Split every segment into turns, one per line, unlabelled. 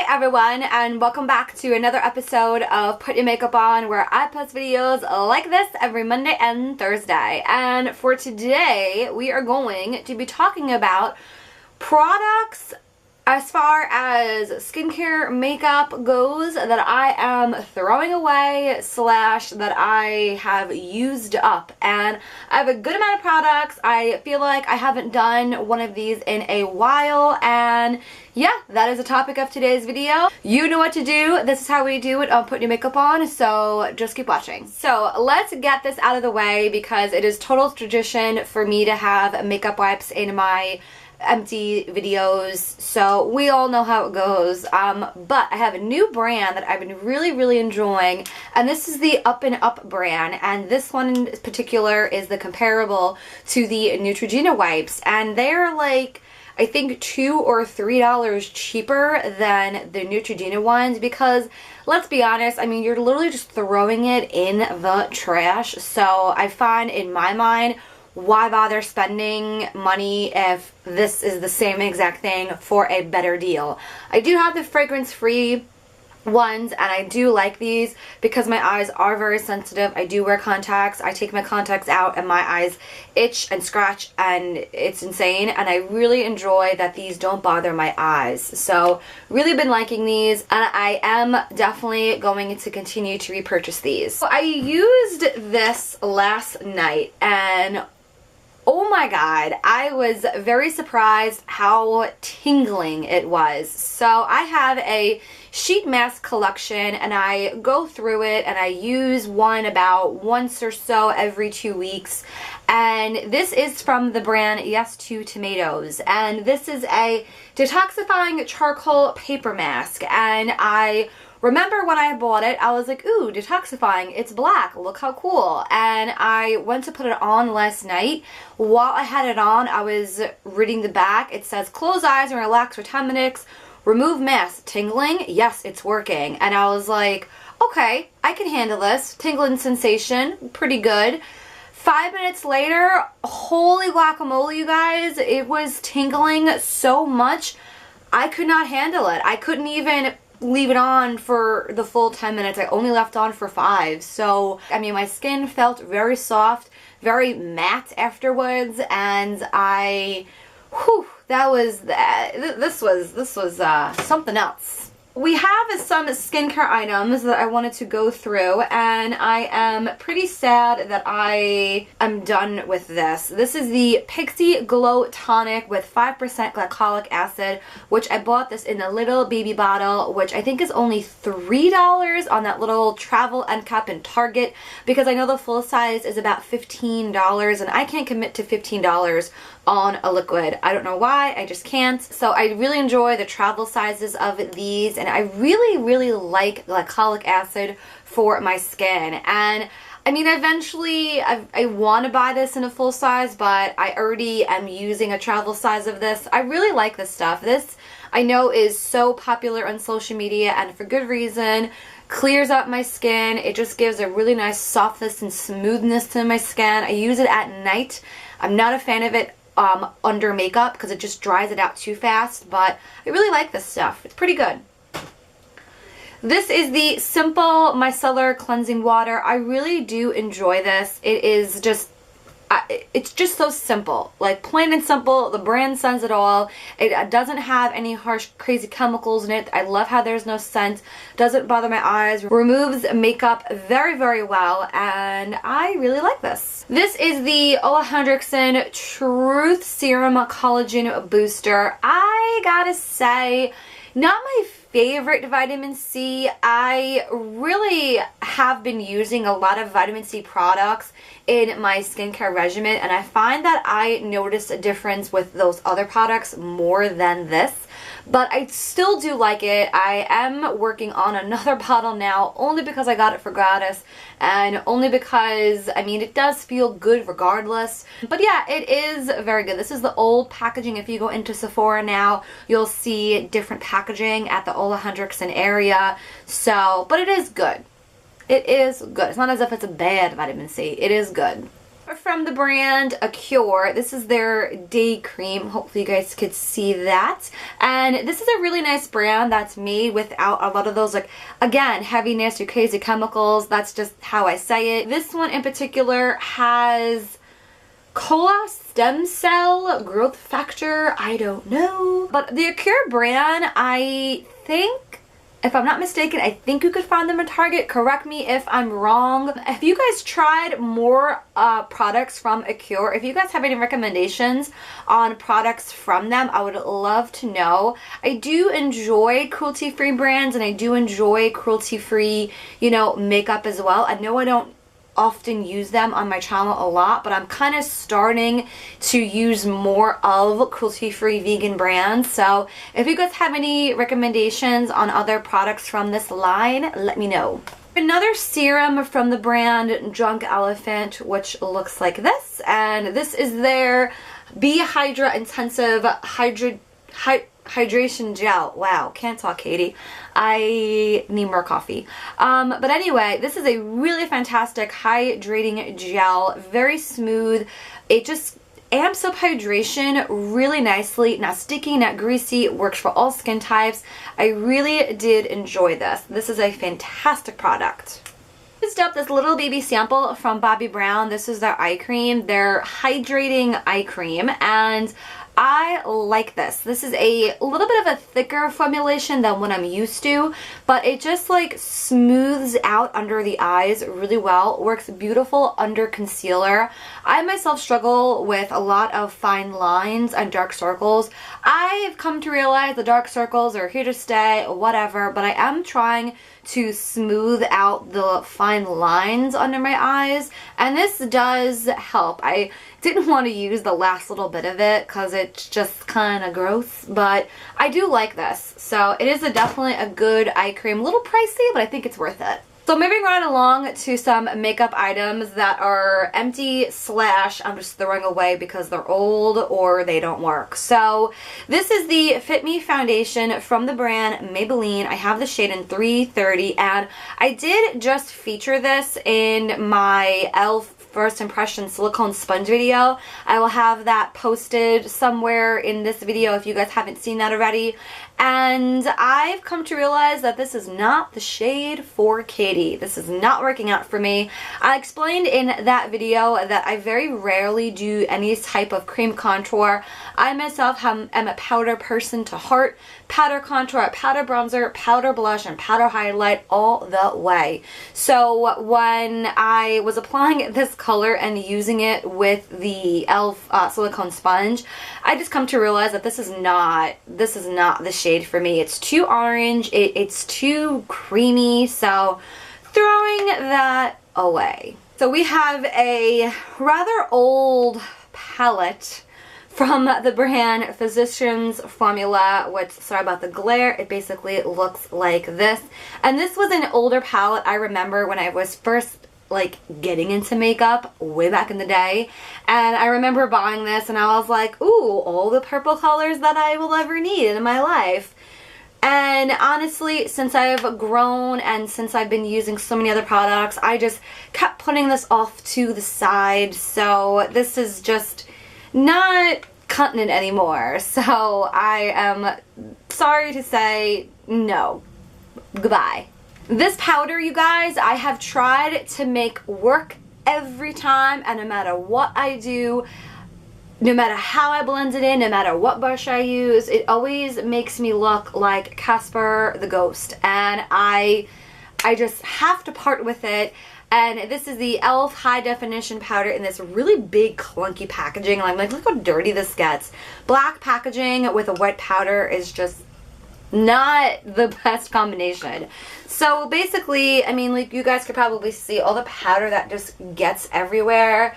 Hi everyone, and welcome back to another episode of Put Your Makeup On, where I post videos like this every Monday and Thursday. And for today, we are going to be talking about products as far as skincare makeup goes that I am throwing away / that I have used up. And I have a good amount of products. I feel like I haven't done one of these in a while, and yeah, that is the topic of today's video. You know what to do. This is how we do it on Put Your Makeup On, so just keep watching. So let's get this out of the way because it is total tradition for me to have makeup wipes in my empty videos, so we all know how it goes. But I have a new brand that I've been really enjoying, and this is the Up and Up brand, and this one in particular is the comparable to the Neutrogena wipes, and they're like, I think $2 or $3 cheaper than the Neutrogena ones because, let's be honest, I mean, you're literally just throwing it in the trash. So I find, in my mind, why bother spending money if this is the same exact thing for a better deal? I do have the fragrance-free ones, and I do like these because my eyes are very sensitive. I do wear contacts. I take my contacts out and my eyes itch and scratch, and it's insane, and I really enjoy that these don't bother my eyes. So really been liking these, and I am definitely going to continue to repurchase these. So I used this last night, and oh my god, I was very surprised how tingling it was. So I have a sheet mask collection, and I go through it and I use one about once or so every 2 weeks. And this is from the brand Yes to Tomatoes, and this is a detoxifying charcoal paper mask. And I remember when I bought it, I was like, ooh, detoxifying, it's black, look how cool. And I went to put it on last night. While I had it on, I was reading the back. It says, close eyes and relax for 10 minutes, remove mask, tingling, yes, it's working. And I was like, okay, I can handle this. Tingling sensation, pretty good. 5 minutes later, holy guacamole, you guys, it was tingling so much, I could not handle it. I couldn't even leave it on for the full 10 minutes. I only left on for 5. So, I mean, my skin felt very soft, very matte afterwards, and this was something else. We have some skincare items that I wanted to go through, and I am pretty sad that I am done with this. This is the Pixie Glow Tonic with 5% glycolic acid, which I bought this in a little baby bottle, which I think is only $3 on that little travel end cap in Target, because I know the full size is about $15, and I can't commit to $15 on a liquid. I don't know why, I just can't. So I really enjoy the travel sizes of these, and I really like glycolic acid for my skin. And I mean, eventually I want to buy this in a full size, but I already am using a travel size of this. I really like this stuff. This, I know, is so popular on social media, and for good reason. Clears up my skin. It just gives a really nice softness and smoothness to my skin. I use it at night. I'm not a fan of it under makeup because it just dries it out too fast, but I really like this stuff. It's pretty good. This is the Simple Micellar Cleansing Water. I really do enjoy this. It is just, it's just so simple, like plain and simple. The brand says it all. It doesn't have any harsh, crazy chemicals in it. I love how there's no scent. Doesn't bother my eyes. Removes makeup very well, and I really like this. This is the Alejandra Kison Truth Serum Collagen Booster. I gotta say, not my favorite vitamin C. I really have been using a lot of vitamin C products in my skincare regimen, and I find that I notice a difference with those other products more than this. But I still do like it. I am working on another bottle now, only because I got it for gratis, and only because, I mean, it does feel good regardless. But yeah, it is very good. This is the old packaging. If you go into Sephora now, you'll see different packaging at the Alejandra Kison area. So, but it is good. It is good. It's not as if it's a bad vitamin C. It is good. From the brand RqEKJy, this is their day cream. Hopefully you guys could see that. And this is a really nice brand that's made without a lot of those, like, again, heavy, nasty, crazy chemicals. That's just how I say it. This one in particular has cola stem cell growth factor. I don't know. But the RqEKJy brand, I think, if I'm not mistaken, I think you could find them at Target. Correct me if I'm wrong. If you guys tried more products from RqEKJy, if you guys have any recommendations on products from them, I would love to know. I do enjoy cruelty-free brands, and I do enjoy cruelty-free, you know, makeup as well. I know I don't often use them on my channel a lot, but I'm kind of starting to use more of cruelty-free vegan brands. So if you guys have any recommendations on other products from this line, let me know. Another serum from the brand Drunk Elephant, which looks like this, and this is their Be Hydra Intensive Hydration Gel. Wow, can't talk, Katie. I need more coffee. But anyway, this is a really fantastic hydrating gel. Very smooth. It just amps up hydration really nicely. Not sticky, not greasy. It works for all skin types. I really did enjoy this. This is a fantastic product. Next up, this little baby sample from Bobbi Brown. This is their eye cream, their hydrating eye cream, and I like this. This is a little bit of a thicker formulation than what I'm used to, but it just like smooths out under the eyes really well. Works beautiful under concealer. I myself struggle with a lot of fine lines and dark circles. I've come to realize the dark circles are here to stay, whatever, but I am trying to smooth out the fine lines under my eyes, and this does help. I didn't want to use the last little bit of it because it's just kind of gross, but I do like this. So it is definitely a good eye cream. A little pricey, but I think it's worth it. So moving right along to some makeup items that are empty slash I'm just throwing away because they're old or they don't work. So this is the Fit Me Foundation from the brand Maybelline. I have the shade in 330, and I did just feature this in my e.l.f. first impression silicone sponge video. I will have that posted somewhere in this video if you guys haven't seen that already. And I've come to realize that this is not the shade for Katie. This is not working out for me. I explained in that video that I very rarely do any type of cream contour. I myself am a powder person to heart. Powder contour, powder bronzer, powder blush, and powder highlight all the way. So when I was applying this color and using it with the e.l.f. Silicone sponge, I just come to realize that this is not the shade for me. It's too orange, it's too creamy, so throwing that away. So we have a rather old palette from the brand Physicians Formula, which, sorry about the glare, it basically looks like this. And this was an older palette I remember when I was first like getting into makeup way back in the day, and I remember buying this and I was like, ooh, all the purple colors that I will ever need in my life. And honestly, since I've grown and since I've been using so many other products, I just kept putting this off to the side. So this is just not cutting it anymore. So I am sorry to say no. Goodbye. This powder, you guys, I have tried to make work every time, and no matter what I do, no matter how I blend it in, no matter what brush I use, it always makes me look like Casper the Ghost, and I just have to part with it. And this is the e.l.f. High Definition Powder in this really big clunky packaging, and I'm like, look how dirty this gets. Black packaging with a white powder is just not the best combination. So basically, I mean, like, you guys could probably see all the powder that just gets everywhere.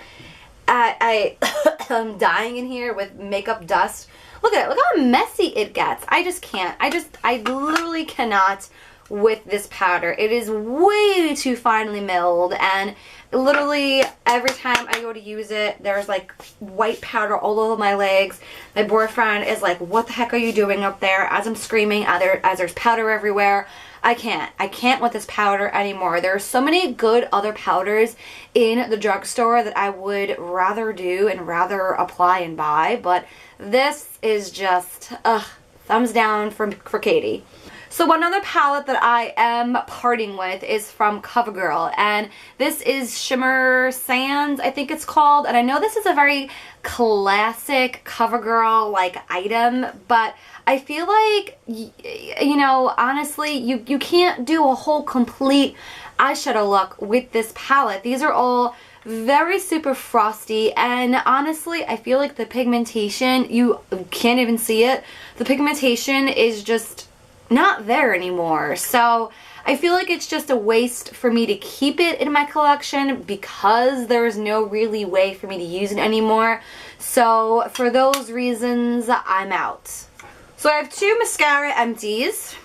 I'm dying in here with makeup dust. Look at it. Look how messy it gets. I just can't. I literally cannot with this powder. It is way too finely milled, and literally every time I go to use it, there's like white powder all over my legs. My boyfriend is like, what the heck are you doing up there? As I'm screaming, as there's powder everywhere. I can't with this powder anymore. There are so many good other powders in the drugstore that I would rather do and rather apply and buy, but this is just, thumbs down for Katie. So another palette that I am parting with is from CoverGirl, and this is Shimmer Sands, I think it's called. And I know this is a very classic CoverGirl like item, but I feel like, you know, honestly, you can't do a whole complete eyeshadow look with this palette. These are all very super frosty, and honestly, I feel like the pigmentation, you can't even see it. The pigmentation is just not there anymore. So I feel like it's just a waste for me to keep it in my collection because there is no really way for me to use it anymore. So for those reasons, I'm out. So I have two mascara empties,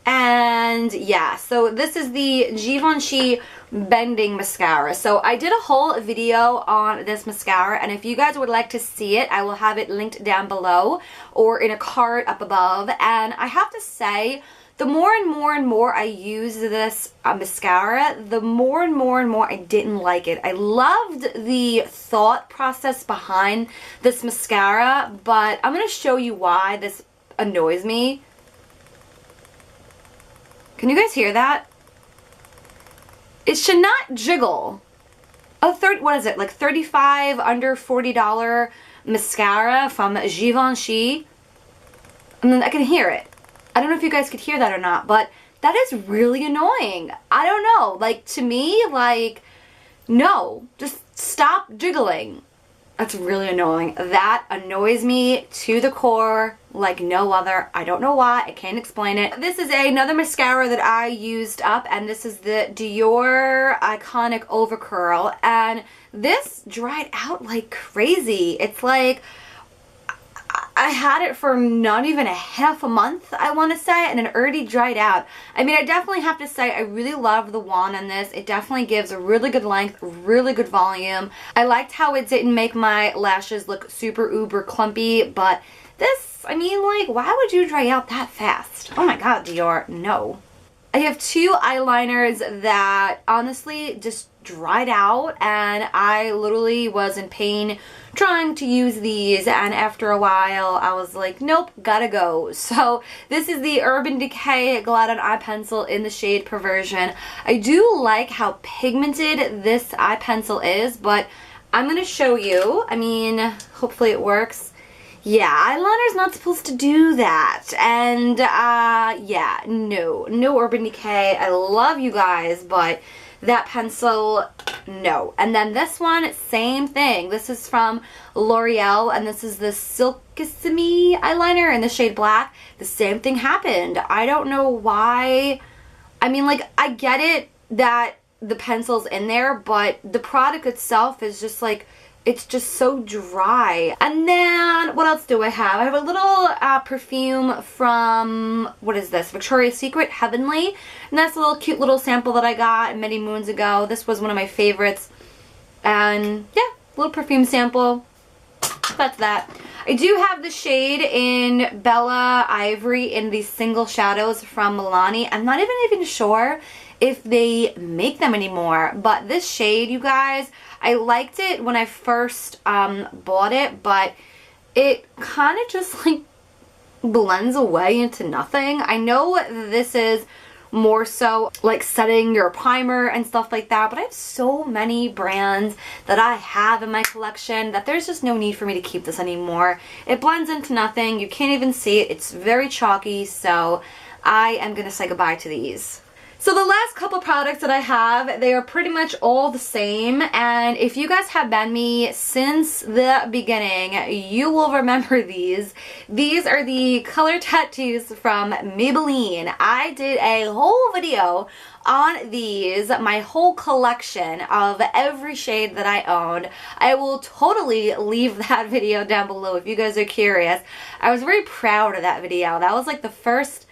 and yeah, so this is the Givenchy Bending Mascara. So I did a whole video on this mascara, and if you guys would like to see it, I will have it linked down below or in a card up above. And I have to say, the more and more I use this mascara, the more and more I didn't like it. I loved the thought process behind this mascara, but I'm going to show you why this annoys me. Can you guys hear that? It should not jiggle. What is it, like $35 under $40 mascara from Givenchy? I mean, I can hear it. I don't know if you guys could hear that or not, but that is really annoying. I don't know. Like, to me, like, no. Just stop jiggling. That's really annoying. That annoys me to the core like no other. I don't know why. I can't explain it. This is another mascara that I used up, and this is the Dior Iconic Overcurl, and this dried out like crazy. It's like I had it for not even a half a month, I want to say, and it already dried out. I mean, I definitely have to say I really love the wand on this. It definitely gives a really good length, really good volume. I liked how it didn't make my lashes look super uber clumpy, but this, I mean, like, why would you dry out that fast? Oh my god, Dior, no. I have two eyeliners that honestly just dried out, and I literally was in pain trying to use these, and after a while I was like, nope, gotta go. So this is the Urban Decay Glide-On Eye Pencil in the shade Perversion. I do like how pigmented this eye pencil is, but I'm gonna show you. I mean, hopefully it works. Yeah, eyeliner's not supposed to do that. And yeah, no Urban Decay. I love you guys, but that pencil, no. And then this one, same thing. This is from L'Oreal, and this is the Silkissime eyeliner in the shade Black. The same thing happened. I don't know why. I mean, like, I get it that the pencil's in there, but the product itself is just like, it's just so dry. And then, what else do I have? I have a little perfume from, what is this? Victoria's Secret, Heavenly. And that's a little cute little sample that I got many moons ago. This was one of my favorites. And yeah, little perfume sample. That's that. I do have the shade in Bella Ivory in these single shadows from Milani. I'm not even sure if they make them anymore, but this shade, you guys, I liked it when I first bought it, but it kind of just like blends away into nothing. I know this is more so like setting your primer and stuff like that, but I have so many brands that I have in my collection that there's just no need for me to keep this anymore. It blends into nothing. You can't even see it. It's very chalky, so I am going to say goodbye to these. So the last couple products that I have, they are pretty much all the same, and if you guys have been me since the beginning, you will remember these. These are the color tattoos from Maybelline. I did a whole video on these, my whole collection of every shade that I owned. I will totally leave that video down below if you guys are curious. I was very proud of that video. That was like the first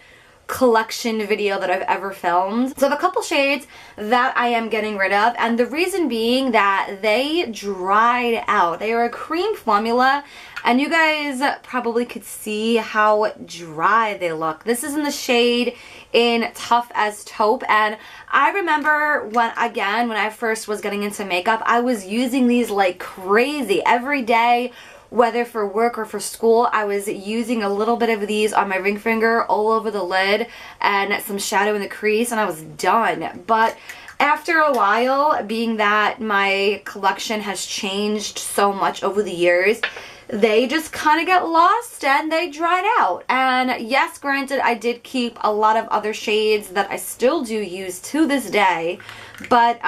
collection video that I've ever filmed. So I have a couple shades that I am getting rid of, and the reason being that they dried out. They are a cream formula, and you guys probably could see how dry they look. This is in the shade in Tough as Taupe, and I remember when I first was getting into makeup, I was using these like crazy every day. Whether for work or for school, I was using a little bit of these on my ring finger all over the lid and some shadow in the crease, and I was done. But after a while, being that my collection has changed so much over the years, they just kind of get lost and they dried out. And yes, granted, I did keep a lot of other shades that I still do use to this day. But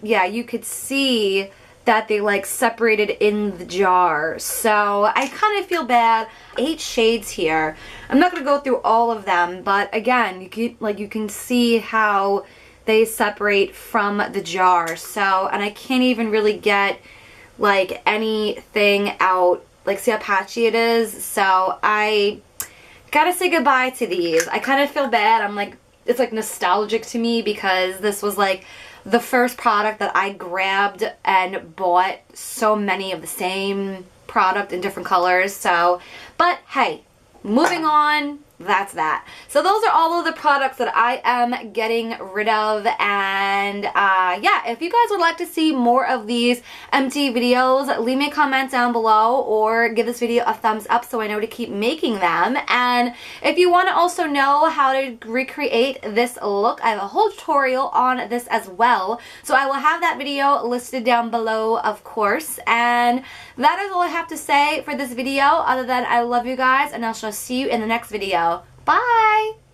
yeah, you could see that they like separated in the jar. So I kind of feel bad. 8 shades here. I'm not going to go through all of them, but again, you can see how they separate from the jar. So, and I can't even really get like anything out. Like, see how patchy it is? So I gotta say goodbye to these. I kind of feel bad. I'm like, it's like nostalgic to me because this was like the first product that I grabbed and bought so many of the same product in different colors. So, but hey, moving on, that's that. So those are all of the products that I am getting rid of, and yeah, if you guys would like to see more of these empty videos, leave me a comment down below or give this video a thumbs up so I know to keep making them. And if you want to also know how to recreate this look, I have a whole tutorial on this as well, so I will have that video listed down below, of course. And that is all I have to say for this video, other than I love you guys and I shall see you in the next video. Bye!